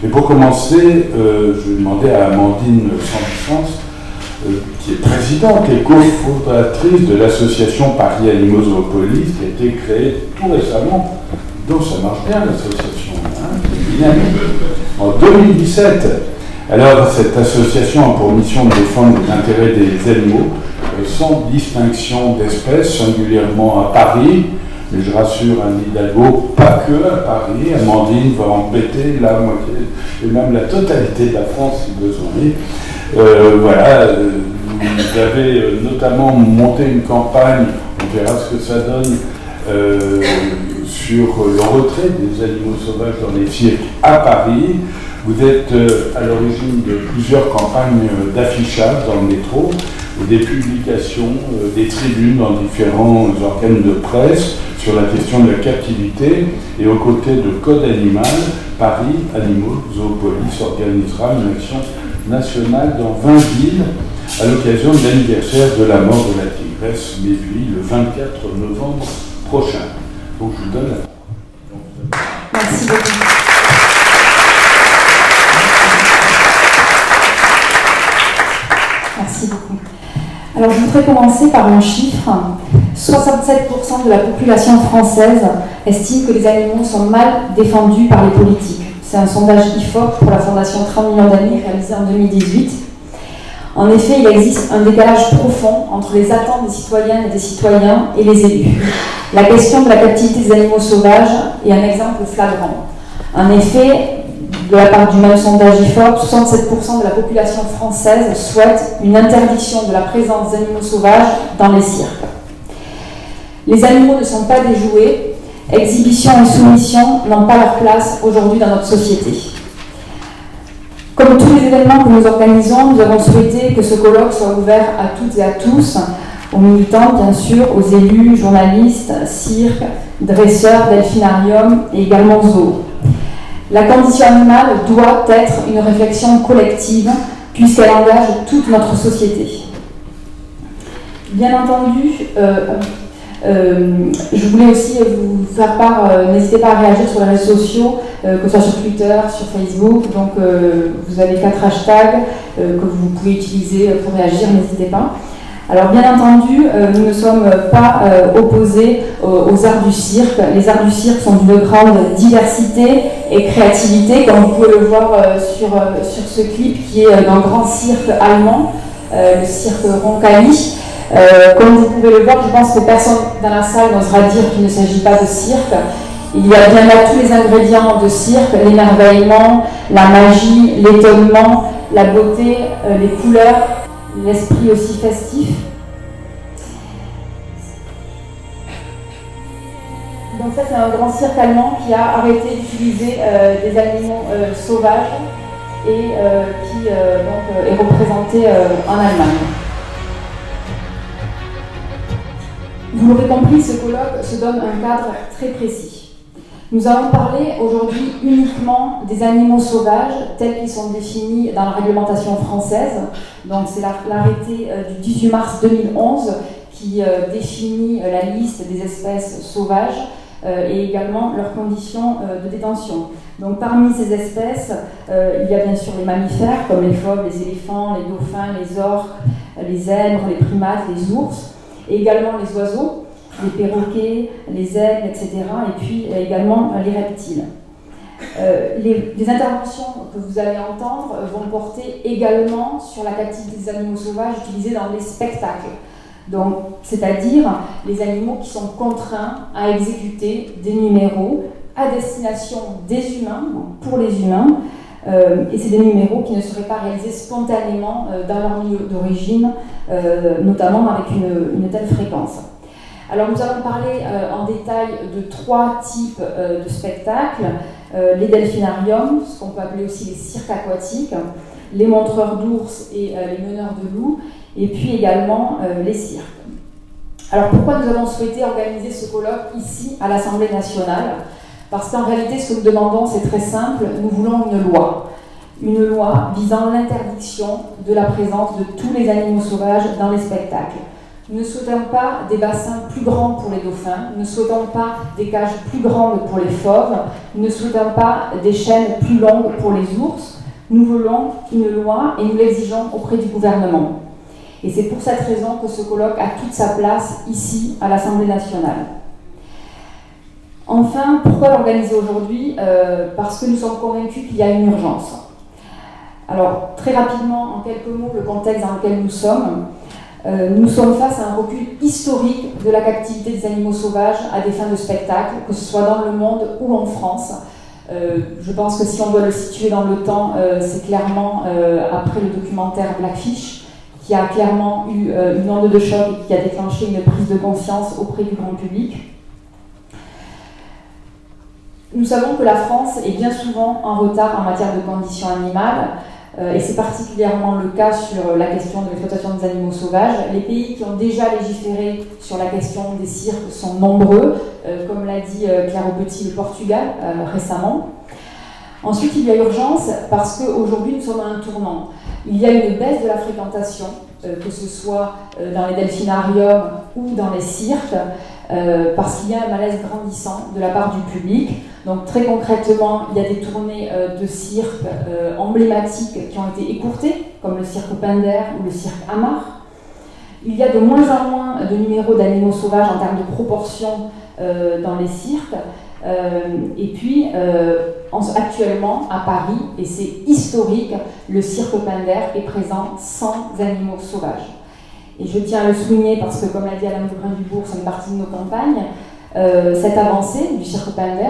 Et pour commencer, je vais demander à Amandine Sans-Licence, qui est présidente et cofondatrice de l'association Paris Animaux Zoopolis, qui a été créée tout récemment. Donc ça marche bien l'association, en 2017. Alors cette association a pour mission de défendre les intérêts des animaux sans distinction d'espèces, singulièrement à Paris. Mais je rassure Anne Hidalgo, pas que à Paris. Amandine va en péter la moitié, et même la totalité de la France si besoin. Voilà, vous avez notamment monté une campagne, on verra ce que ça donne, sur le retrait des animaux sauvages dans les cirques à Paris. Vous êtes à l'origine de plusieurs campagnes d'affichage dans le métro, des publications, des tribunes dans différents organes de presse sur la question de la captivité, et aux côtés de Code Animal, Paris Animaux Zoopolis organisera une action nationale dans 20 villes à l'occasion de l'anniversaire de la mort de la tigresse Mévui le 24 novembre prochain. Donc je vous donne la parole. Merci beaucoup. Merci beaucoup. Alors je voudrais commencer par un chiffre. 67% de la population française estime que les animaux sont mal défendus par les politiques. C'est un sondage IFOP pour la Fondation 30 millions d'amis réalisé en 2018. En effet, il existe un décalage profond entre les attentes des citoyennes et des citoyens et les élus. La question de la captivité des animaux sauvages est un exemple flagrant. En effet, de la part du même sondage IFOP, 67% de la population française souhaite une interdiction de la présence d'animaux sauvages dans les cirques. Les animaux ne sont pas des jouets. Exhibition et soumission n'ont pas leur place aujourd'hui dans notre société. Comme tous les événements que nous organisons, nous avons souhaité que ce colloque soit ouvert à toutes et à tous, aux militants bien sûr, aux élus, journalistes, cirques, dresseurs, delphinariums et également zoos. La condition animale doit être une réflexion collective puisqu'elle engage toute notre société. Bien entendu, je voulais aussi vous faire part, n'hésitez pas à réagir sur les réseaux sociaux, que ce soit sur Twitter, sur Facebook, donc vous avez 4 hashtags que vous pouvez utiliser pour réagir, n'hésitez pas. Alors bien entendu, nous ne sommes pas opposés aux arts du cirque. Les arts du cirque sont d'une grande diversité et créativité, comme vous pouvez le voir sur ce clip qui est d'un grand cirque allemand, le cirque Roncalli. Comme vous pouvez le voir, je pense que personne dans la salle n'osera dire qu'il ne s'agit pas de cirque. Il y a bien là tous les ingrédients de cirque, l'émerveillement, la magie, l'étonnement, la beauté, les couleurs, l'esprit aussi festif. Donc ça, c'est un grand cirque allemand qui a arrêté d'utiliser des animaux sauvages et qui donc, est représenté en Allemagne. Vous l'aurez compris, ce colloque se donne un cadre très précis. Nous allons parler aujourd'hui uniquement des animaux sauvages tels qu'ils sont définis dans la réglementation française. Donc c'est l'arrêté du 18 mars 2011 qui définit la liste des espèces sauvages et également leurs conditions de détention. Donc parmi ces espèces, il y a bien sûr les mammifères comme les phoques, les éléphants, les dauphins, les orques, les zèbres, les primates, les ours, et également les oiseaux, les perroquets, les aigles, etc. Et puis également les reptiles. Les interventions que vous allez entendre vont porter également sur la captivité des animaux sauvages utilisés dans les spectacles. Donc, c'est-à-dire les animaux qui sont contraints à exécuter des numéros à destination des humains, donc pour les humains, et c'est des numéros qui ne seraient pas réalisés spontanément dans leur milieu d'origine, notamment avec une telle fréquence. Alors nous allons parler en détail de 3 types de spectacles, les delphinariums, ce qu'on peut appeler aussi les cirques aquatiques, les montreurs d'ours et les meneurs de loups, et puis également les cirques. Alors pourquoi nous avons souhaité organiser ce colloque ici à l'Assemblée nationale ? Parce qu'en réalité, ce que nous demandons, c'est très simple, nous voulons une loi visant l'interdiction de la présence de tous les animaux sauvages dans les spectacles. Nous ne souhaitons pas des bassins plus grands pour les dauphins, nous ne souhaitons pas des cages plus grandes pour les fauves, nous ne souhaitons pas des chaînes plus longues pour les ours. Nous voulons une loi et nous l'exigeons auprès du gouvernement. Et c'est pour cette raison que ce colloque a toute sa place ici, à l'Assemblée nationale. Enfin, pourquoi l'organiser aujourd'hui ? Parce que nous sommes convaincus qu'il y a une urgence. Alors, très rapidement, en quelques mots, le contexte dans lequel nous sommes face à un recul historique de la captivité des animaux sauvages à des fins de spectacle, que ce soit dans le monde ou en France. Je pense que si on doit le situer dans le temps, c'est clairement après le documentaire Blackfish, qui a clairement eu une onde de choc et qui a déclenché une prise de conscience auprès du grand public. Nous savons que la France est bien souvent en retard en matière de conditions animales, et c'est particulièrement le cas sur la question de l'exploitation des animaux sauvages. Les pays qui ont déjà légiféré sur la question des cirques sont nombreux, comme l'a dit Claire Aubetit, le Portugal récemment. Ensuite, il y a urgence parce qu'aujourd'hui nous sommes à un tournant. Il y a une baisse de la fréquentation, que ce soit dans les delphinariums ou dans les cirques, parce qu'il y a un malaise grandissant de la part du public. Donc très concrètement, il y a des tournées de cirque emblématiques qui ont été écourtées, comme le cirque Pinder ou le cirque Hamar. Il y a de moins en moins de numéros d'animaux sauvages en termes de proportion dans les cirques. Et puis, actuellement, à Paris, et c'est historique, le cirque Pinder est présent sans animaux sauvages. Et je tiens à le souligner parce que, comme l'a dit Alain Bougrain-Dubourg, c'est une partie de nos campagnes, cette avancée du cirque Pinder,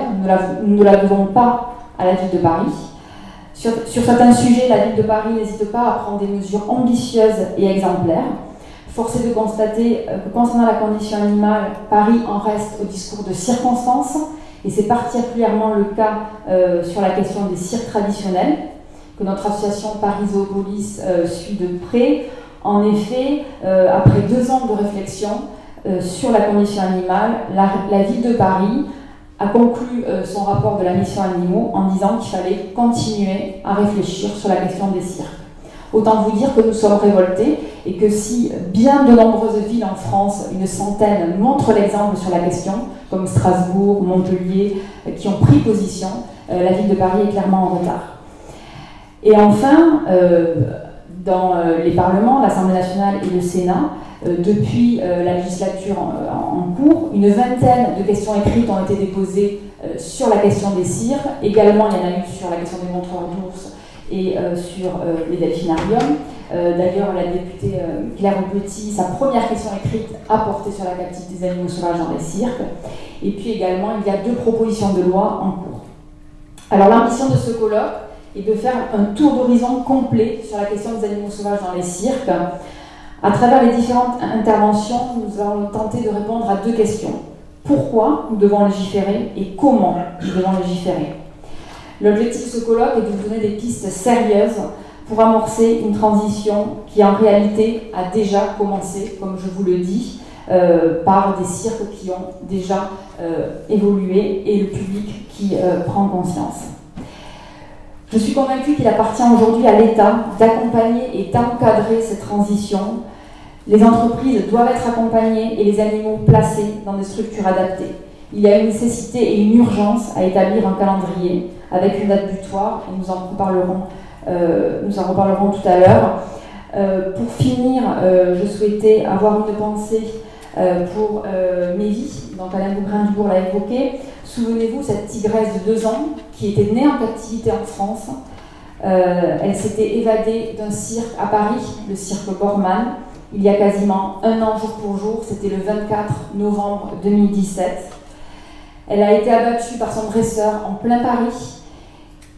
nous ne la devons pas à la ville de Paris. Sur certains sujets, la ville de Paris n'hésite pas à prendre des mesures ambitieuses et exemplaires. Force est de constater que concernant la condition animale, Paris en reste au discours de circonstance, et c'est particulièrement le cas sur la question des cirques traditionnels, que notre association Paris Zoopolis suit de près. En effet, après 2 ans de réflexion sur la condition animale, la ville de Paris a conclu son rapport de la mission animaux en disant qu'il fallait continuer à réfléchir sur la question des cirques. Autant vous dire que nous sommes révoltés et que si bien de nombreuses villes en France, une centaine, montrent l'exemple sur la question, comme Strasbourg, Montpellier, qui ont pris position, la ville de Paris est clairement en retard. Et enfin, dans les parlements, l'Assemblée nationale et le Sénat, depuis la législature en cours, une vingtaine de questions écrites ont été déposées sur la question des cirques. Également, il y en a eu sur la question des montreurs d'ours et sur les delphinariums. D'ailleurs, la députée Claire Aubetit, sa première question écrite a porté sur la captivité des animaux sauvages dans les cirques. Et puis également, il y a 2 propositions de loi en cours. Alors, l'ambition de ce colloque est de faire un tour d'horizon complet sur la question des animaux sauvages dans les cirques. À travers les différentes interventions, nous allons tenter de répondre à 2 questions. Pourquoi nous devons légiférer et comment nous devons légiférer ? L'objectif de ce colloque est de vous donner des pistes sérieuses pour amorcer une transition qui en réalité a déjà commencé, comme je vous le dis, par des cirques qui ont déjà évolué et le public qui prend conscience. Je suis convaincue qu'il appartient aujourd'hui à l'État d'accompagner et d'encadrer cette transition. Les entreprises doivent être accompagnées et les animaux placés dans des structures adaptées. Il y a une nécessité et une urgence à établir un calendrier avec une date butoir, et nous en reparlerons tout à l'heure. Pour finir, je souhaitais avoir une pensée pour Mévi, donc Alain Bougrain-Dubourg l'a évoqué. Souvenez-vous, cette tigresse de 2 ans qui était née en captivité en France, elle s'était évadée d'un cirque à Paris, le cirque Borman, il y a quasiment 1 an jour pour jour, c'était le 24 novembre 2017. Elle a été abattue par son dresseur en plein Paris.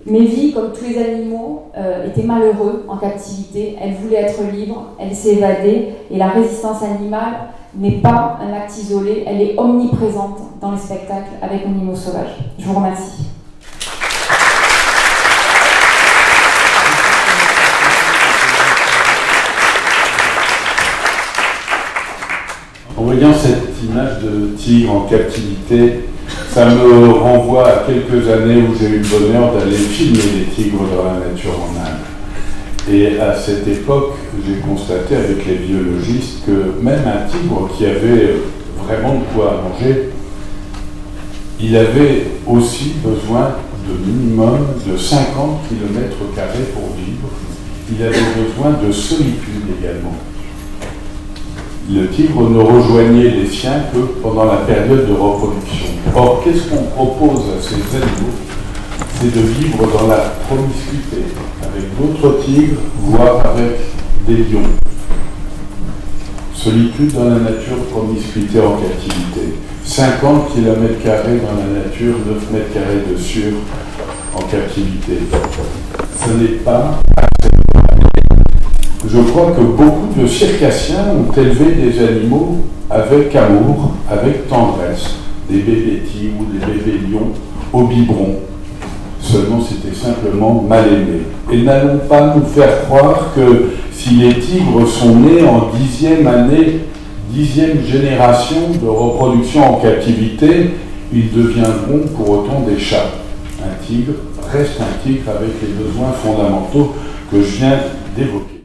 Mévi, comme tous les animaux, était malheureux en captivité. Elle voulait être libre, elle s'est évadée. Et la résistance animale n'est pas un acte isolé, elle est omniprésente dans les spectacles avec animaux sauvages. Je vous remercie. En voyant cette image de tigre en captivité, ça me renvoie à quelques années où j'ai eu le bonheur d'aller filmer les tigres dans la nature en Inde. Et à cette époque, j'ai constaté avec les biologistes que même un tigre qui avait vraiment de quoi manger, il avait aussi besoin de minimum de 50 km² pour vivre. Il avait besoin de solitude également. Le tigre ne rejoignait les siens que pendant la période de reproduction. Or, qu'est-ce qu'on propose à ces animaux? C'est de vivre dans la promiscuité, avec d'autres tigres, voire avec des lions. Solitude dans la nature, promiscuité en captivité. 50 km² dans la nature, 9 mètres carrés de sûr en captivité. Ce n'est pas acceptable. Je crois que beaucoup de circassiens ont élevé des animaux avec amour, avec tendresse, des bébés tigres ou des bébés lions au biberon. Seulement c'était simplement mal aimé. Et n'allons pas nous faire croire que si les tigres sont nés en 10e année, 10e génération de reproduction en captivité, ils deviendront pour autant des chats. Un tigre reste un tigre avec les besoins fondamentaux que je viens d'évoquer.